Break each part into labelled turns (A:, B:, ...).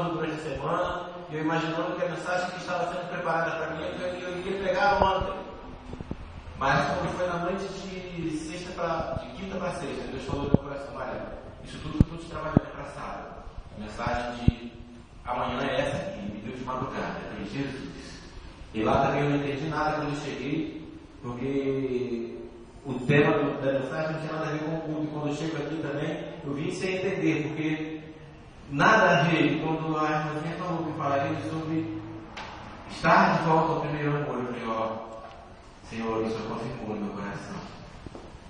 A: durante a semana, eu imaginando que a mensagem que estava sendo preparada para mim, eu iria pregar ontem. Mas quando foi na noite de quinta para sexta, Deus falou no meu coração: olha, isso tudo que eu estou te trabalhando é para sábado. A mensagem de amanhã é essa aqui, me deu de madrugada, é Jesus. E lá também eu não entendi nada quando eu cheguei, porque o tema da mensagem não tinha nada a ver com o culto. Quando eu chego aqui também, eu vim sem entender, porque nada a ver quando a irmãzinha falou que falaria sobre estar de volta ao primeiro amor. Eu falei: ó, Senhor, isso confirmou no meu coração.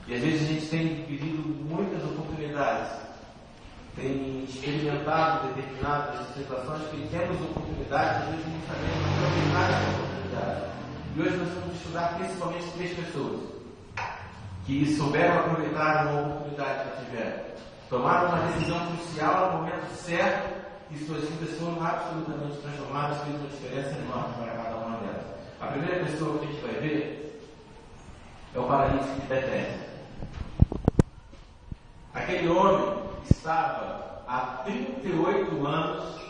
A: E às vezes a gente tem pedido muitas oportunidades, tem experimentado determinadas situações que temos oportunidades, às vezes não sabemos aproveitar essa oportunidade. E hoje nós vamos estudar principalmente 3 pessoas que souberam aproveitar uma oportunidade que tiveram, tomaram uma decisão crucial no momento certo e suas vidas foram absolutamente transformadas, fez uma diferença enorme para cada uma delas. A primeira pessoa que a gente vai ver é o paralítico de Betesda. Aquele homem estava há 38 anos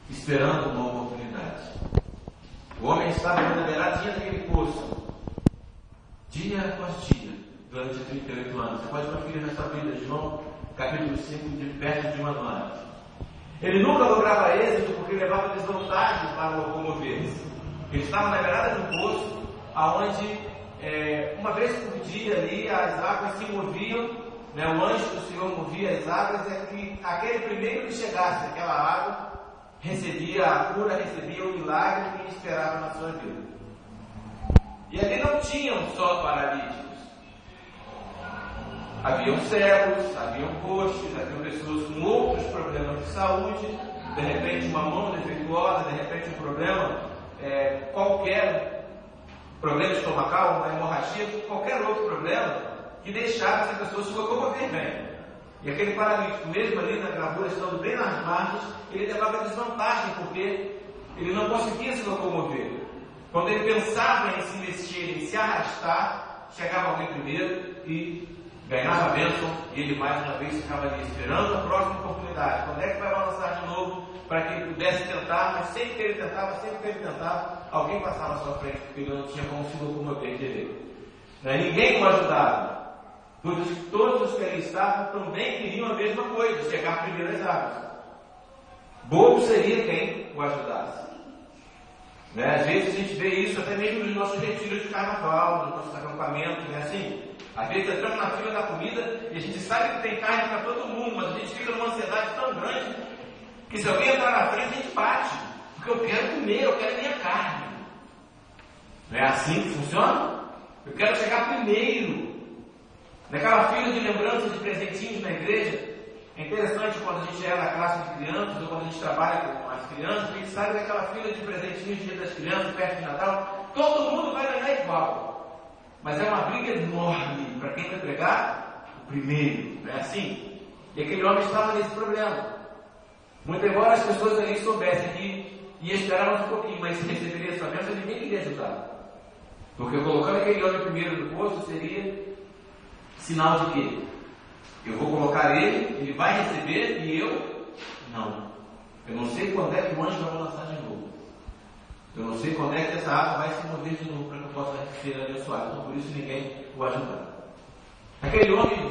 A: esperando uma oportunidade. O homem estava na beiradinha daquele poço, dia após dia, durante 38 anos. Você pode conferir nessa Bíblia de João, capítulo 5, de verso de 1 a 9. Ele nunca lograva êxito porque levava desvantagem para locomover-se. Ele estava na beirada de um poço, aonde uma vez por dia ali as águas se moviam, né? O anjo do Senhor movia as águas, e aquele primeiro que chegasse naquela água recebia a cura, recebia o milagre que ele esperava na sua vida. E ali não tinham só paralíticos. Haviam cegos, haviam coxos, haviam pessoas com outros problemas de saúde, de repente uma mão defeituosa, de repente um problema qualquer, problema estomacal, uma hemorragia, qualquer outro problema que deixava essa pessoa se locomover bem. E aquele paralítico, mesmo ali na gravura, estando bem nas margens, ele levava desvantagem, porque ele não conseguia se locomover. Quando ele pensava em se mexer, em se arrastar, chegava alguém primeiro e ganhava a bênção, e ele mais uma vez ficava ali esperando a próxima oportunidade. Quando é que vai balançar de novo, para que ele pudesse tentar, mas sempre que ele tentava, alguém passava à sua frente, porque ele não tinha como se locomover direito. Ninguém o ajudava. Todos os que ali estavam também queriam a mesma coisa, chegar primeiro às águas. Bobo seria quem o ajudasse. Às vezes a gente vê isso até mesmo nos nossos retiros de carnaval, nos nossos acampamentos, assim. Às vezes entramos na fila da comida e a gente sabe que tem carne para todo mundo, mas a gente fica numa ansiedade tão grande que se alguém entrar na frente a gente bate, porque eu quero comer, eu quero minha carne. Não é assim que funciona? Eu quero chegar primeiro. Naquela fila de lembranças de presentinhos na igreja, é interessante quando a gente é na classe de crianças ou quando a gente trabalha com as crianças, a gente sabe daquela fila de presentinhos de Dia das Crianças, perto de Natal, todo mundo vai ganhar igual. Mas é uma briga enorme para quem vai pregar o primeiro, não é assim? E aquele homem estava nesse problema. Muito embora as pessoas ali soubessem que ia esperar mais um pouquinho, mas se receberia sua bênção, ninguém queria ajudar. Porque colocando aquele homem primeiro no posto seria sinal de quê? Eu vou colocar ele vai receber e eu não. Eu não sei quando é que o anjo vai lançar de novo. Eu não sei quando é que essa água vai se mover de novo para que eu possa ser abençoado. Então por isso ninguém o ajudar. Aquele homem viu